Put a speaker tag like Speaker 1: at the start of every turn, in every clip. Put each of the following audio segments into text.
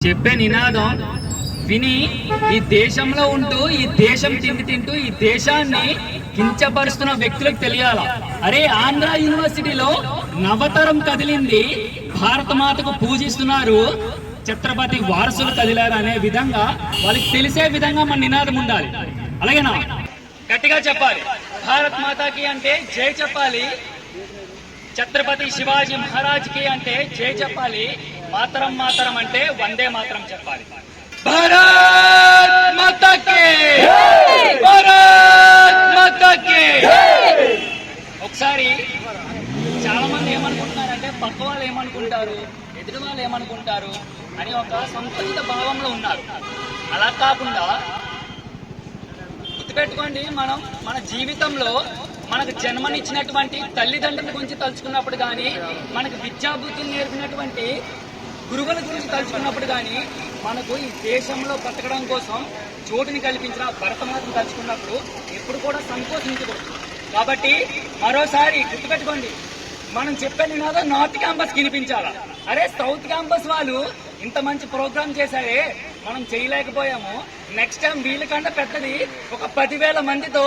Speaker 1: చెప్పే నినాదం విని ఈ దేశంలో ఉంటూ ఈ దేశం తింటూ ఈ దేశాన్ని కించపరుస్తున్న వ్యక్తులకు తెలియాల. అరే, ఆంధ్ర యూనివర్సిటీలో నవతరం కదిలింది, భారత మాతకు పూజిస్తున్నారు, ఛత్రపతి వారసులు కదిలారు అనే విధంగా వాళ్ళకి తెలిసే విధంగా మన నినాదం ఉండాలి. అలాగేనా? గట్టిగా చెప్పాలి. భారత్ మాతాకి అంటే జై చెప్పాలి, ఛత్రపతి శివాజీ మహారాజ్ కి అంటే జై చెప్పాలి, మాతరం మాతరం అంటే వందే మాతరం చెప్పాలి. భారత్ మాతా కి జై, భారత్ మాతా కి జై. ఒకసారి చాలా మంది ఏమనుకుంటున్నారంటే పక్క వాళ్ళు ఏమనుకుంటారు, ఎదుటి వాళ్ళు ఏమనుకుంటారు అని ఒక సంకుచిత భావంలో ఉన్నారు. అలా కాకుండా గుర్తుపెట్టుకోండి, మనం మన జీవితంలో మనకు జన్మనిచ్చినటువంటి తల్లిదండ్రుల గురించి తలుచుకున్నప్పుడు కానీ, మనకు విద్యాబుద్ధులు నేర్పినటువంటి గురువుల గురించి తలుచుకున్నప్పుడు కానీ, మనకు ఈ దేశంలో బ్రతకడం కోసం చోటుని కల్పించిన భరతమాతను తలుచుకున్నప్పుడు ఎప్పుడు కూడా సంకోచించకూడదు. కాబట్టి మరోసారి గుర్తుపెట్టుకోండి, మనం చెప్పే నినాదం నార్త్ క్యాంపస్ వినిపించాలా. అరే, సౌత్ క్యాంపస్ వాళ్ళు ఇంత మంచి ప్రోగ్రామ్ చేశారే, మనం చేయలేకపోయాము. నెక్స్ట్ టైం వీళ్ళకంటే పెద్దది ఒక 10,000 మందితో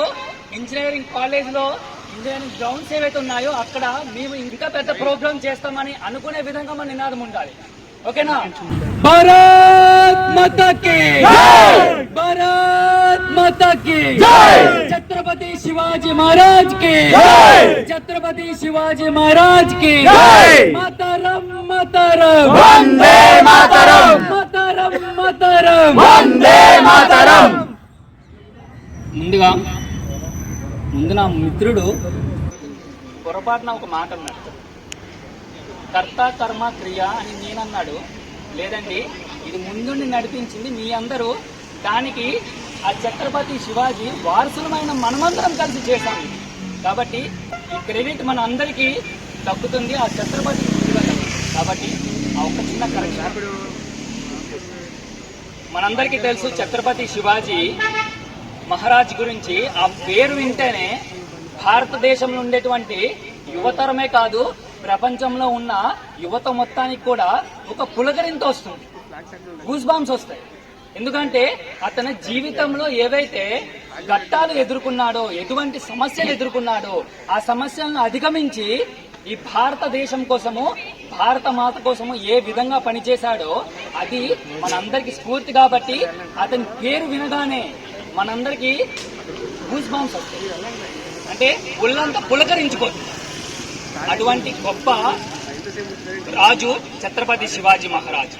Speaker 1: ఇంజనీరింగ్ కాలేజ్లో ఇంజనీరింగ్ గ్రౌండ్స్ ఏవైతే ఉన్నాయో అక్కడ మేము ఇంకా పెద్ద ప్రోగ్రామ్ చేస్తామని అనుకునే విధంగా మన నినాదం ఉండాలి. ఓకేనా? భారత్ మాతా కి జై, భారత్ మాతా కి జై, ఛత్రపతి శివాజీ మహారాజ్ కి జై, ఛత్రపతి శివాజీ మహారాజ్ కి జై, మాతరం మాతరం వందే మాతరం, మాతరం మాతరం వందే మాతరం. ముందు నా మిత్రుడు పొరపాటున ఒక మాట అన్నాడు, కర్త కర్మ క్రియ అని నేనన్నాడు. లేదండి, ఇది ముందుండి నడిపించింది మీ అందరూ. దానికి ఆ ఛత్రపతి శివాజీ వారసులమైన మనమందరం కలిసి చేశాము. కాబట్టి ఈ క్రెడిట్ మన అందరికీ దక్కుతుంది ఆ ఛత్రపతి శివాజీ. కాబట్టి ఆ ఒక్క చిన్న కరెక్షన్. మనందరికీ తెలుసు ఛత్రపతి శివాజీ మహారాజ్ గురించి. ఆ పేరు వింటేనే భారతదేశంలో ఉండేటువంటి యువతరమే కాదు, ప్రపంచంలో ఉన్న యువత మొత్తానికి కూడా ఒక పులకరింత వస్తుంది, గూస్ బాంబ్స్ వస్తాయి. ఎందుకంటే అతని జీవితంలో ఏవైతే ఘట్టాలు ఎదుర్కొన్నాడో, ఎటువంటి సమస్యలు ఎదుర్కొన్నాడో, ఆ సమస్యలను అధిగమించి ఈ భారతదేశం కోసము, భారత మాత కోసము ఏ విధంగా పనిచేశాడో అది మనందరికి స్ఫూర్తి. కాబట్టి అతని పేరు వినగానే మనందరికీ గూస్ బాంబ్స్ వస్తాయి, అంటే ఒళ్ళంతా పులకరించుకోవచ్చు. అటువంటి గొప్ప రాజు ఛత్రపతి శివాజీ మహారాజ్.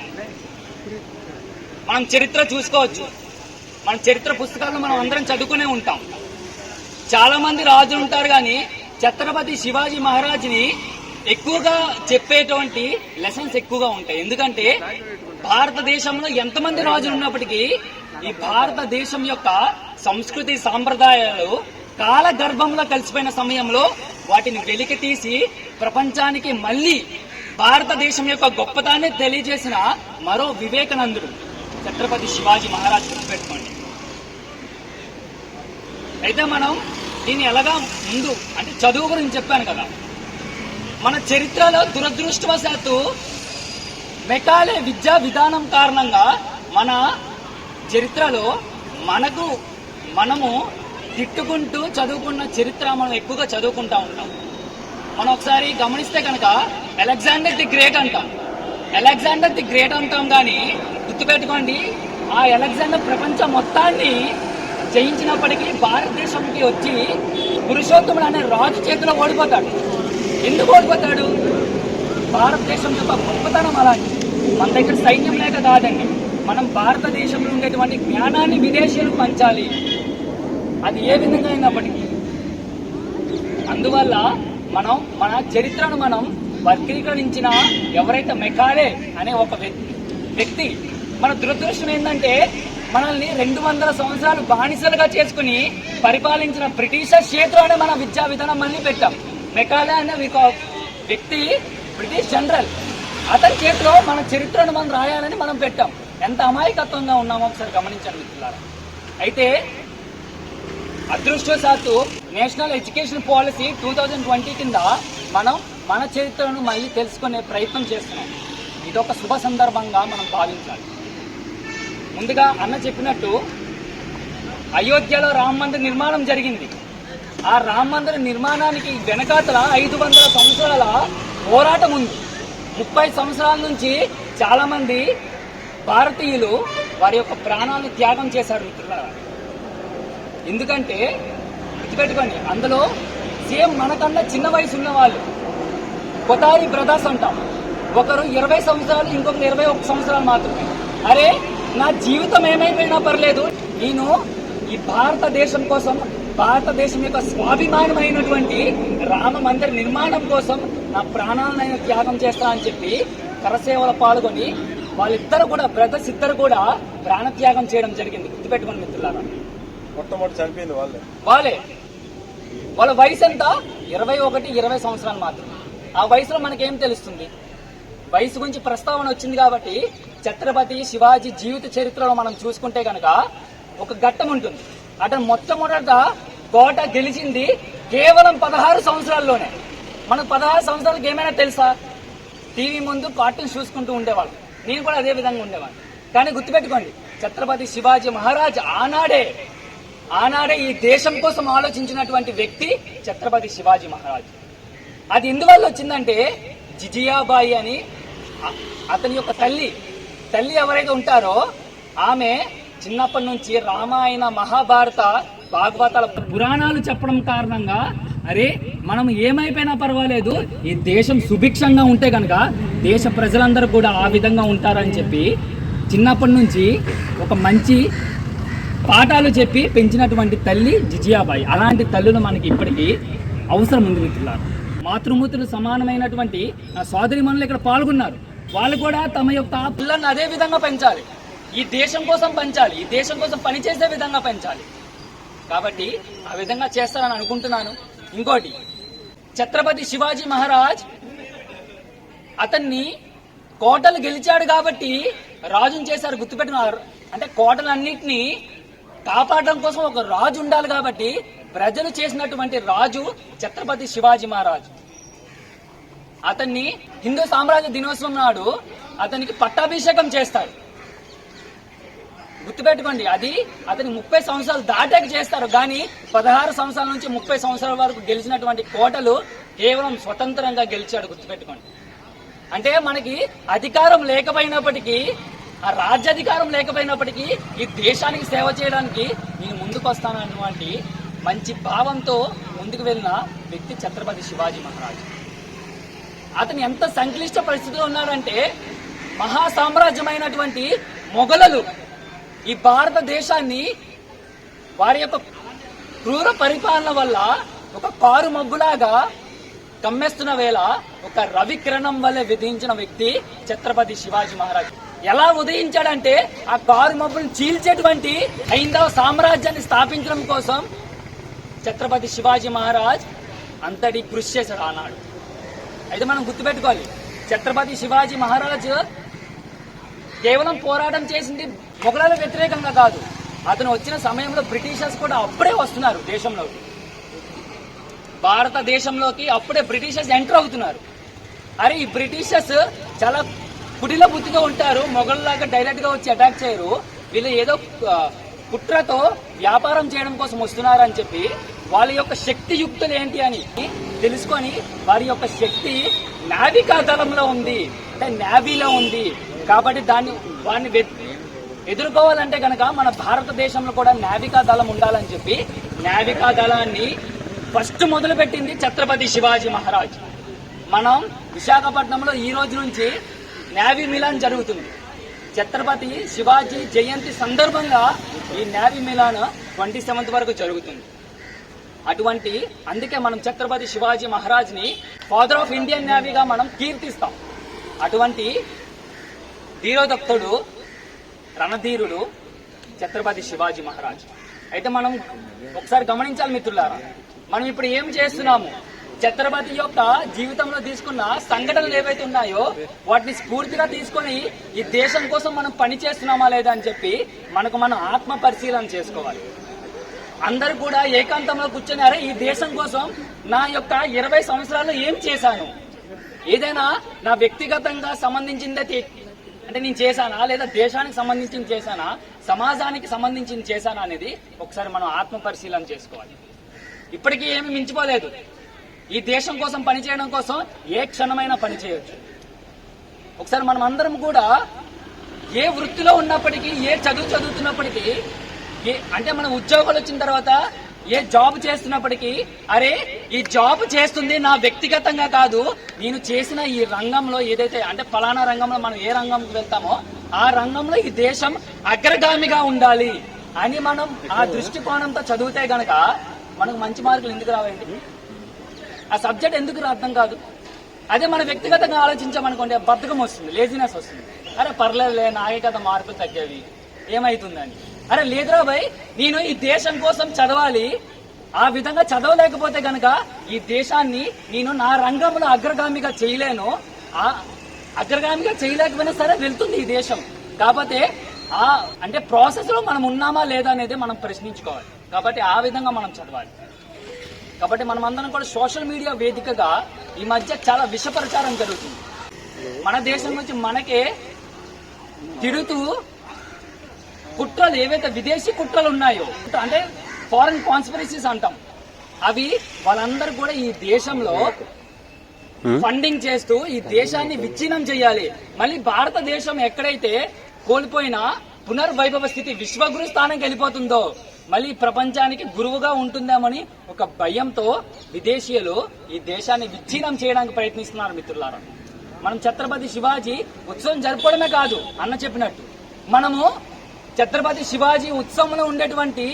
Speaker 1: మనం చరిత్ర చూసుకోవచ్చు, మన చరిత్ర పుస్తకాల్లో మనం అందరం చదువుకునే ఉంటాం. చాలా మంది రాజులు ఉంటారు, కానీ ఛత్రపతి శివాజీ మహారాజ్ని ఎక్కువగా చెప్పేటువంటి లెసన్స్ ఎక్కువగా ఉంటాయి. ఎందుకంటే భారతదేశంలో ఎంతమంది రాజులు ఉన్నప్పటికీ ఈ భారతదేశం యొక్క సంస్కృతి సాంప్రదాయాలు కాల గర్భంలో కలిసిపోయిన సమయంలో వాటిని వెలికి తీసి ప్రపంచానికి మళ్లీ భారతదేశం యొక్క గొప్పతాన్ని తెలియజేసిన మరో వివేకానందుడు ఛత్రపతి శివాజీ మహారాజ్. గుర్తుపెట్టుకోండి. అయితే మనం దీన్ని ఎలాగా ముందు అంటే చదువు గురించి చెప్పాను కదా, మన చరిత్రలో దురదృష్టవశాత్తు మెకాలే విద్యా విధానం కారణంగా మన చరిత్రలో మనము తిట్టుకుంటూ చదువుకున్న చరిత్ర మనం ఎక్కువగా చదువుకుంటా ఉంటాం. మనం ఒకసారి గమనిస్తే కనుక అలెగ్జాండర్ ది గ్రేట్ అంటాం, అలెగ్జాండర్ ది గ్రేట్ అంటాం. కానీ గుర్తుపెట్టుకోండి, ఆ అలెగ్జాండర్ ప్రపంచం మొత్తాన్ని జయించినప్పటికీ భారతదేశంకి వచ్చి పురుషోత్తముడు అనే రాజు చేతిలో ఓడిపోతాడు. ఎందుకు ఓడిపోతాడు? భారతదేశం యొక్క గొప్పతనం అలాంటి. మన దగ్గర సైన్యం లేక కాదండి, మనం భారతదేశంలో ఉండేటువంటి జ్ఞానాన్ని విదేశీయులకు పంచాలి, అది ఏ విధంగా అయినప్పటికీ. అందువల్ల మనం మన చరిత్రను మనం వర్గీకరించిన ఎవరైతే మెకాలే అనే ఒక వ్యక్తి, మన దురదృష్టం ఏంటంటే మనల్ని 200 సంవత్సరాలు బానిసలుగా చేసుకుని పరిపాలించిన బ్రిటిషర్ చేతిలోనే మన విద్యా విధానం మళ్ళీ పెట్టాం. మెకాలే అనే వ్యక్తి బ్రిటిష్ జనరల్, అతని చేతిలో మన చరిత్రను మనం రాయాలని మనం పెట్టాం. ఎంత అమాయకత్వంగా ఉన్నామో ఒకసారి గమనించండి మిత్రులారా. అయితే అదృష్టవశాత్తు నేషనల్ ఎడ్యుకేషన్ పాలసీ 2020 కింద మనం మన చరిత్రను మళ్ళీ తెలుసుకునే ప్రయత్నం చేస్తున్నాం. ఇదొక శుభ సందర్భంగా మనం భావించాలి. ముందుగా అన్న చెప్పినట్టు అయోధ్యలో రామ మందిర నిర్మాణం జరిగింది. ఆ రామ మందిర నిర్మాణానికి వెనకాతల 500 సంవత్సరాల పోరాటం ఉంది. 30 సంవత్సరాల నుంచి చాలా మంది భారతీయులు వారి యొక్క ప్రాణాలను త్యాగం చేశారు మిత్రులారా. ఎందుకంటే గుర్తుపెట్టుకోండి, అందులో సేమ్ మనకన్నా చిన్న వయసు ఉన్న వాళ్ళు కొతారి బ్రదర్స్ అంటాం. ఒకరు 20 సంవత్సరాలు, ఇంకొకరు 21 సంవత్సరాలు మాత్రమే. అరే, నా జీవితం ఏమైపోయినా పర్లేదు, నేను ఈ భారతదేశం కోసం, భారతదేశం యొక్క స్వాభిమానమైనటువంటి రామ మందిర నిర్మాణం కోసం నా ప్రాణాలను త్యాగం చేస్తా అని చెప్పి కరసేవలో పాల్గొని వాళ్ళిద్దరు కూడా, బ్రదర్స్ ఇద్దరు కూడా ప్రాణత్యాగం చేయడం జరిగింది. గుర్తుపెట్టుకోండి మిత్రులారా.
Speaker 2: మొట్టమొదటి చనిపోయింది
Speaker 1: వాళ్ళే. వాళ్ళ వయసు ఎంత? 21, 20 సంవత్సరాలు మాత్రమే. ఆ వయసులో మనకేం తెలుస్తుంది? వయసు గురించి ప్రస్తావన వచ్చింది కాబట్టి ఛత్రపతి శివాజీ జీవిత చరిత్రలో మనం చూసుకుంటే కనుక ఒక ఘట్టం ఉంటుంది. అతను మొట్టమొదట కోట గెలిచింది కేవలం 16 సంవత్సరాల్లోనే. మనకు 16 సంవత్సరాలకు ఏమైనా తెలుసా? టీవీ ముందు కార్టూన్స్ చూసుకుంటూ ఉండేవాళ్ళు. నేను కూడా అదే విధంగా ఉండేవాడిని. కానీ గుర్తుపెట్టుకోండి, ఛత్రపతి శివాజీ మహారాజ్ ఆనాడే ఈ దేశం కోసం ఆలోచించినటువంటి వ్యక్తి ఛత్రపతి శివాజీ మహారాజ్. అది ఎందువల్ల వచ్చిందంటే, జిజియాబాయి అని అతని యొక్క తల్లి ఎవరైతే ఉంటారో ఆమె చిన్నప్పటి నుంచి రామాయణ, మహాభారత, భాగవతాల పురాణాలు చెప్పడం కారణంగా, అరే మనం ఏమైపోయినా పర్వాలేదు, ఈ దేశం సుభిక్షంగా ఉంటే కనుక దేశ ప్రజలందరూ కూడా ఆ విధంగా ఉంటారని చెప్పి చిన్నప్పటి నుంచి ఒక మంచి పాఠాలు చెప్పి పెంచినటువంటి తల్లి జిజియాబాయి. అలాంటి తల్లులు మనకి ఇప్పటికీ అవసరం ఉంది మిత్రులారా. మాతృమూర్తులు సమానమైనటువంటి సోదరిమణులు ఇక్కడ పాల్గొన్నారు. వాళ్ళు కూడా తమ యొక్క పిల్లల్ని అదే విధంగా పెంచాలి, ఈ దేశం కోసం పెంచాలి, ఈ దేశం కోసం పనిచేసే విధంగా పెంచాలి. కాబట్టి ఆ విధంగా చేస్తారని అనుకుంటున్నాను. ఇంకోటి, ఛత్రపతి శివాజీ మహారాజ్ అతన్ని కోటలు గెలిచాడు కాబట్టి రాజుని చేశారు. గుర్తుపెట్టుకున్నారు. అంటే కోటలన్నింటినీ కాపాడడం కోసం ఒక రాజు ఉండాలి కాబట్టి ప్రజలు చేసినటువంటి రాజు ఛత్రపతి శివాజీ మహారాజ్. అతన్ని హిందూ సామ్రాజ్య దినోత్సవం నాడు అతనికి పట్టాభిషేకం చేస్తారు. గుర్తుపెట్టుకోండి, అది అతని 30 సంవత్సరాలు దాటాక చేస్తారు. కానీ 16 సంవత్సరాల నుంచి 30 సంవత్సరాల వరకు గెలిచినటువంటి కోటలు కేవలం స్వతంత్రంగా గెలిచాడు. గుర్తుపెట్టుకోండి. అంటే మనకి అధికారం లేకపోయినప్పటికీ, ఆ రాజ్యాధికారం లేకపోయినప్పటికీ ఈ దేశానికి సేవ చేయడానికి నేను ముందుకు వస్తానన్నటువంటి మంచి భావంతో ముందుకు వెళ్ళిన వ్యక్తి ఛత్రపతి శివాజీ మహారాజ్. అతను ఎంత సంక్లిష్ట పరిస్థితిలో ఉన్నాడంటే, మహా సామ్రాజ్యమైనటువంటి మొఘలులు ఈ భారతదేశాన్ని వారి యొక్క క్రూర పరిపాలన వల్ల ఒక కారు మబ్బులాగా కమ్మేస్తున్న వేళ ఒక రవికిరణం వల్లే విధించిన వ్యక్తి ఛత్రపతి శివాజీ మహారాజ్. ఎలా ఉదయించాడంటే, ఆ కారు మబ్బును చీల్చేటువంటి హైందవ సామ్రాజ్యాన్ని స్థాపించడం కోసం ఛత్రపతి శివాజీ మహారాజ్ అంతటి కృషి చేశాడు ఆనాడు. అయితే మనం గుర్తుపెట్టుకోవాలి, ఛత్రపతి శివాజీ మహారాజ్ కేవలం పోరాటం చేసింది మొఘలుల వ్యతిరేకంగా కాదు. అతను వచ్చిన సమయంలో బ్రిటిషర్స్ కూడా అప్పుడే వస్తున్నారు దేశంలోకి, భారతదేశంలోకి అప్పుడే బ్రిటిషర్స్ ఎంటర్ అవుతున్నారు. అరే, ఈ బ్రిటిషర్స్ చాలా కుటిల బుద్ధితో ఉంటారు, మొఘలులాగా డైరెక్ట్ గా వచ్చి అటాక్ చేయరు. వీళ్ళు ఏదో కుట్రతో వ్యాపారం చేయడం కోసం వస్తున్నారు అని చెప్పి వాళ్ళ యొక్క శక్తి యుక్తులు ఏంటి అని తెలుసుకొని, వారి యొక్క శక్తి నావికా దళంలో ఉంది, అంటే నేవీలో ఉంది. కాబట్టి వాడిని ఎదుర్కోవాలంటే కనుక మన భారతదేశంలో కూడా నావికా దళం ఉండాలని చెప్పి నావికా దళాన్ని ఫస్ట్ మొదలు పెట్టింది ఛత్రపతి శివాజీ మహారాజ్. మనం విశాఖపట్నంలో ఈ రోజు నుంచి నేవీ మిలాన్ జరుగుతుంది. ఛత్రపతి శివాజీ జయంతి సందర్భంగా ఈ నేవీ మిలాన్ 27th వరకు జరుగుతుంది. అందుకే మనం ఛత్రపతి శివాజీ మహారాజ్ ని ఫాదర్ ఆఫ్ ఇండియన్ నేవీగా మనం కీర్తిస్తాం. అటువంటి ధీరోదత్తుడు, రణధీరుడు ఛత్రపతి శివాజీ మహారాజ్. అయితే మనం ఒకసారి గమనించాలి మిత్రులారా, మనం ఇప్పుడు ఏం చేస్తున్నాము? ఛత్రపతి యొక్క జీవితంలో తీసుకున్న సంఘటనలు ఏవైతే ఉన్నాయో వాటిని స్ఫూర్తిగా తీసుకొని ఈ దేశం కోసం మనం పని చేస్తున్నామా లేదా అని చెప్పి మనం ఆత్మ పరిశీలన చేసుకోవాలి. అందరూ కూడా ఏకాంతంలో కూర్చొని, అరే ఈ దేశం కోసం నా యొక్క 20 సంవత్సరాల్లో ఏం చేశాను, ఏదైనా నా వ్యక్తిగతంగా సంబంధించింది అంటే నేను చేశానా, లేదా దేశానికి సంబంధించి చేశానా, సమాజానికి సంబంధించి చేశానా అనేది ఒకసారి మనం ఆత్మ పరిశీలన చేసుకోవాలి. ఇప్పటికీ ఏమి మించిపోలేదు. ఈ దేశం కోసం పనిచేయడం కోసం ఏ క్షణమైనా పని చేయొచ్చు. ఒకసారి మనం అందరం కూడా ఏ వృత్తిలో ఉన్నప్పటికీ, ఏ చదువుతున్నప్పటికీ, అంటే మన ఉద్యోగాలు వచ్చిన తర్వాత ఏ జాబ్ చేస్తున్నప్పటికీ, అరే ఈ జాబ్ చేస్తుంది నా వ్యక్తిగతంగా కాదు, నేను చేసిన ఈ రంగంలో ఏదైతే అంటే ఫలానా రంగంలో మనం ఏ రంగంకి వెళ్తామో ఆ రంగంలో ఈ దేశం అగ్రగామిగా ఉండాలి అని మనం ఆ దృష్టికోణంతో చదివితే గనక మనకు మంచి మార్కులు ఎందుకు రావండి? ఆ సబ్జెక్ట్ ఎందుకు అర్థం కాదు? అదే మన వ్యక్తిగతంగా ఆలోచించామనుకోండి, బద్ధకం వస్తుంది, లేజినెస్ వస్తుంది. అరే పర్లేదులే, నాకే కదా మార్కులు తగ్గేవి, ఏమైతుందని. అరే లేదురా భయ్, నేను ఈ దేశం కోసం చదవాలి, ఆ విధంగా చదవలేకపోతే గనక ఈ దేశాన్ని నేను నా రంగంలో అగ్రగామిగా చేయలేను, ఆ అగ్రగామిగా చేయలేకపోయినా సరే వెళ్తుంది ఈ దేశం. కాకపోతే ఆ అంటే ప్రాసెస్ లో మనం ఉన్నామా లేదా అనేది మనం ప్రశ్నించుకోవాలి. కాబట్టి ఆ విధంగా మనం చదవాలి. కాబట్టి మనం అందరం కూడా సోషల్ మీడియా వేదికగా ఈ మధ్య చాలా విష ప్రచారం జరుగుతుంది. మన దేశం నుంచి మనకే తిడుతూ కుట్రలు, ఏవైతే విదేశీ కుట్రలు ఉన్నాయో అంటే ఫారెన్ కాన్స్పిరసీస్ అంటాం, అవి వాళ్ళందరూ కూడా ఈ దేశంలో ఫండింగ్ చేస్తూ ఈ దేశాన్ని విచ్ఛిన్నం చేయాలి. మళ్ళీ భారతదేశం ఎక్కడైతే కోల్పోయిన పునర్వైభవ స్థితి విశ్వగురు స్థానంకి వెళ్ళిపోతుందో, మళ్ళీ ప్రపంచానికి గురువుగా ఉంటుందేమని ఒక భయంతో విదేశీయులు ఈ దేశాన్ని విచ్ఛిన్నం చేయడానికి ప్రయత్నిస్తున్నారు. మిత్రులారా, మనం ఛత్రపతి శివాజీ ఉత్సవం జరుపుకోవడమే కాదు, అన్న చెప్పినట్టు మనము ఛత్రపతి శివాజీ ఉత్సవంలో ఉండేటువంటి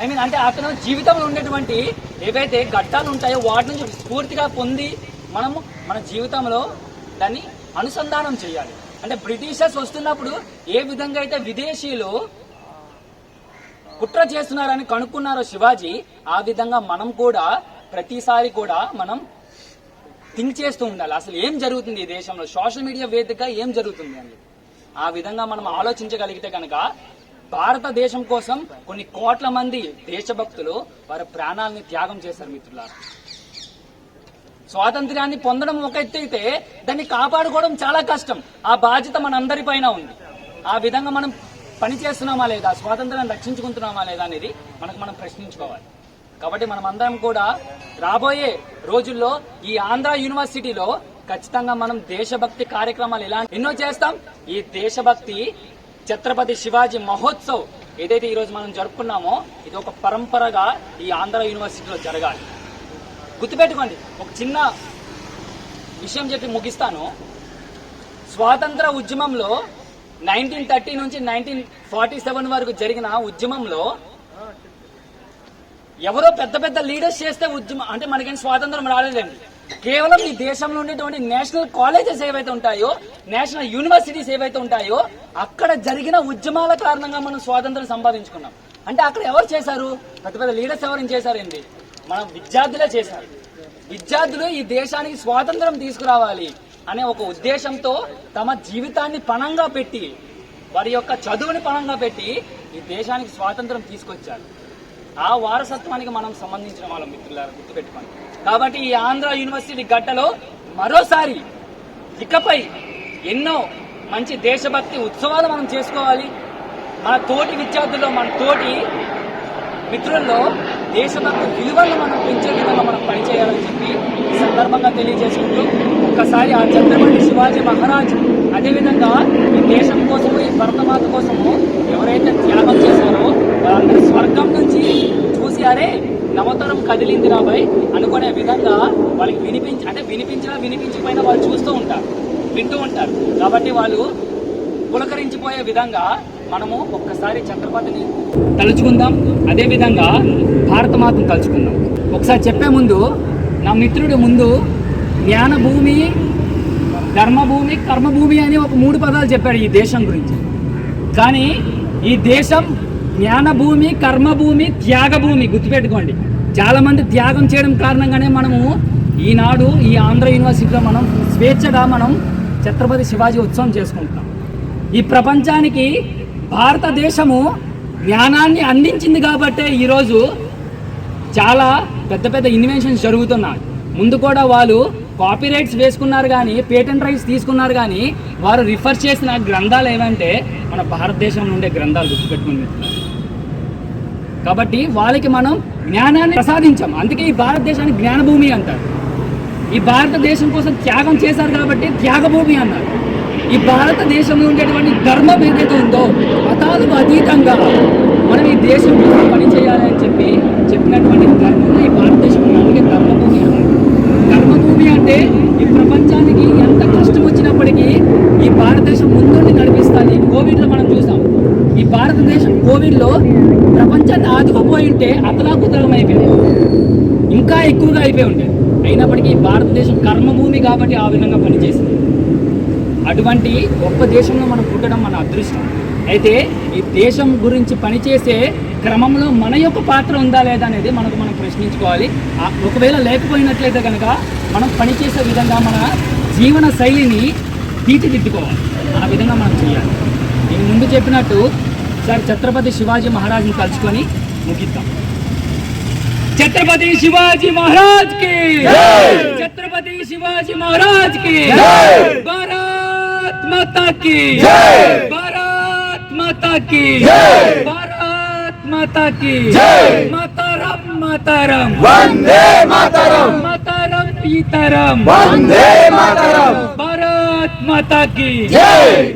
Speaker 1: అంటే అతను జీవితంలో ఉండేటువంటి ఏవైతే ఘట్టాలు ఉంటాయో వాటి నుంచి స్ఫూర్తిగా పొంది మనము మన జీవితంలో దాన్ని అనుసంధానం చేయాలి. అంటే బ్రిటిషర్స్ వస్తున్నప్పుడు ఏ విధంగా అయితే విదేశీయులు కుట్ర చేస్తున్నారని కనుక్కున్నారో శివాజీ, ఆ విధంగా మనం కూడా ప్రతిసారి కూడా మనం థింక్ చేస్తూ ఉండాలి. అసలు ఏం జరుగుతుంది ఈ దేశంలో, సోషల్ మీడియా వేదికగా ఏం జరుగుతుంది అని ఆ విధంగా మనం ఆలోచించగలిగితే కనుక భారతదేశం కోసం కొన్ని కోట్ల మంది దేశభక్తులు వారి ప్రాణాలని త్యాగం చేశారు. మిత్రులారా, స్వాతంత్ర్యాన్ని పొందడం ఒక ఎత్తు అయితే దాన్ని కాపాడుకోవడం చాలా కష్టం. ఆ బాధ్యత మనందరిపైన ఉంది. ఆ విధంగా మనం పని చేస్తున్నామా లేదా, స్వాతంత్రాన్ని రక్షించుకుంటున్నామా లేదా అనేది మనం ప్రశ్నించుకోవాలి. కాబట్టి మనం అందరం కూడా రాబోయే రోజుల్లో ఈ ఆంధ్ర యూనివర్సిటీలో ఖచ్చితంగా మనం దేశభక్తి కార్యక్రమాలు ఎన్నో చేస్తాం. ఈ దేశభక్తి ఛత్రపతి శివాజీ మహోత్సవ్ ఏదైతే ఈరోజు మనం జరుపుకున్నామో ఇది ఒక పరంపరగా ఈ ఆంధ్ర యూనివర్సిటీలో జరగాలి. గుర్తుపెట్టుకోండి, ఒక చిన్న విషయం చెప్పి ముగిస్తాను. స్వాతంత్ర ఉద్యమంలో 1930 నుంచి 1947 వరకు జరిగిన ఉద్యమంలో ఎవరో పెద్ద పెద్ద లీడర్స్ చేస్తే ఉద్యమం అంటే మనకేం స్వాతంత్రం రాలేదండి. కేవలం ఈ దేశంలో ఉండేటువంటి నేషనల్ కాలేజెస్ ఏవైతే ఉంటాయో, నేషనల్ యూనివర్సిటీస్ ఏవైతే ఉంటాయో అక్కడ జరిగిన ఉద్యమాల కారణంగా మనం స్వాతంత్రం సంపాదించుకున్నాం. అంటే అక్కడ ఎవరు చేశారు? పెద్ద పెద్ద లీడర్స్ ఎవరైనా చేశారండి? మన విద్యార్థులే చేశారు. విద్యార్థులు ఈ దేశానికి స్వాతంత్రం తీసుకురావాలి అనే ఒక ఉద్దేశంతో తమ జీవితాన్ని పణంగా పెట్టి, వారి యొక్క చదువుని పణంగా పెట్టి ఈ దేశానికి స్వాతంత్రం తీసుకొచ్చారు. ఆ వారసత్వానికి మనం సంబంధించిన వాళ్ళం మిత్రులారా, గుర్తుపెట్టుకోండి. కాబట్టి ఈ ఆంధ్ర యూనివర్సిటీ గడ్డలో మరోసారి ఇకపై ఎన్నో మంచి దేశభక్తి ఉత్సవాలు మనం చేసుకోవాలి. మన తోటి విద్యార్థుల్లో, మన తోటి మిత్రుల్లో దేశభక్తి విలువలను మనం పెంచే విధంగా మనం పనిచేయాలని చెప్పి ఈ సందర్భంగా తెలియజేసుకుంటూ ఒక్కసారి ఆ ఛత్రపతి శివాజీ మహారాజ్ అదేవిధంగా ఈ దేశం కోసము, ఈ భరతమాత కోసము ఎవరైతే త్యాగం చేశారో వాళ్ళందరూ స్వర్గం నుంచి చూసి అరే నవతరం కదిలింది రాబాయ్ అనుకునే విధంగా వాళ్ళకి వినిపించకపోయినా వాళ్ళు చూస్తూ ఉంటారు, వింటూ ఉంటారు. కాబట్టి వాళ్ళు పులకరించిపోయే విధంగా మనము ఒక్కసారి ఛత్రపతిని తలుచుకుందాం, అదేవిధంగా భారతమాతను తలుచుకుందాం. ఒకసారి చెప్పే ముందు నా మిత్రుడి ముందు జ్ఞానభూమి, ధర్మభూమి, కర్మభూమి అని ఒక 3 పదాలు చెప్పాడు ఈ దేశం గురించి. కానీ ఈ దేశం జ్ఞానభూమి, కర్మభూమి, త్యాగభూమి. గుర్తుపెట్టుకోండి, చాలా మంది త్యాగం చేయడం కారణంగానే మనము ఈనాడు ఈ ఆంధ్ర యూనివర్సిటీలో మనం స్వేచ్ఛగా మనం ఛత్రపతి శివాజీ ఉత్సవం చేసుకుంటున్నాం. ఈ ప్రపంచానికి భారతదేశము జ్ఞానాన్ని అందించింది కాబట్టే ఈరోజు చాలా పెద్ద పెద్ద ఇన్వెన్షన్స్ జరుగుతున్నాయి. ముందు కూడా వాళ్ళు కాపీ రైట్స్ వేసుకున్నారు కానీ, పేటెంట్ రైట్స్ తీసుకున్నారు కానీ, వారు రిఫర్ చేసిన గ్రంథాలు ఏవంటే మన భారతదేశంలో ఉండే గ్రంథాలు, గుర్తుపెట్టుకుని మిత్రులారా. కాబట్టి వాళ్ళకి మనం జ్ఞానాన్ని ప్రసాదించాం. అందుకే ఈ భారతదేశాన్ని జ్ఞానభూమి అంటారు. ఈ భారతదేశం కోసం త్యాగం చేశారు కాబట్టి త్యాగభూమి అన్నారు. ఈ భారతదేశంలో ఉండేటువంటి ధర్మం ఏదైతే ఉందో, మతాలకు అతీతంగా మనం ఈ దేశం కోసం పని చేయాలి అని చెప్పినటువంటి ధర్మంలో ఈ భారతదేశం ఉంది. అందుకే ధర్మభూమి అన్నారు. ధర్మభూమి అంటే ఈ ప్రపంచానికి ఎంత కష్టం వచ్చినప్పటికీ ఈ భారతదేశం ముందుండి నడిపిస్తుంది. కోవిడ్లో మనం చూసాం, ఈ భారతదేశం కోవిడ్లో ప్రపంచాన్ని ఆదుకుపోయి ఉంటే అతలాకుతలం అయిపోయింది, ఇంకా ఎక్కువగా అయిపోయి ఉండేది. అయినప్పటికీ భారతదేశం కర్మభూమి కాబట్టి ఆ విధంగా పనిచేసింది. అటువంటి గొప్ప దేశంలో మనం పుట్టడం మన అదృష్టం. అయితే ఈ దేశం గురించి పనిచేసే క్రమంలో మన యొక్క పాత్ర ఉందా లేదా అనేది మనం ప్రశ్నించుకోవాలి. ఒకవేళ లేకపోయినట్లయితే కనుక మనం పనిచేసే విధంగా మన జీవన శైలిని తీర్చిదిద్దుకోవాలి. ఆ విధంగా మనం చేయాలి. నేను ముందు చెప్పినట్టు సార్ ఛత్రపతి శివాజీ మహారాజ్ని తలుచుకొని ముగిద్దాం. छत्रपति शिवाजी महाराज की जय, छत्रपति शिवाजी महाराज की जय, भारत माता की जय, भारत माता की जय, भारत माता की जय, मातरम मातरम वंदे मातरम, मातरम पीतरम वंदे मातरम, भारत माता की जय.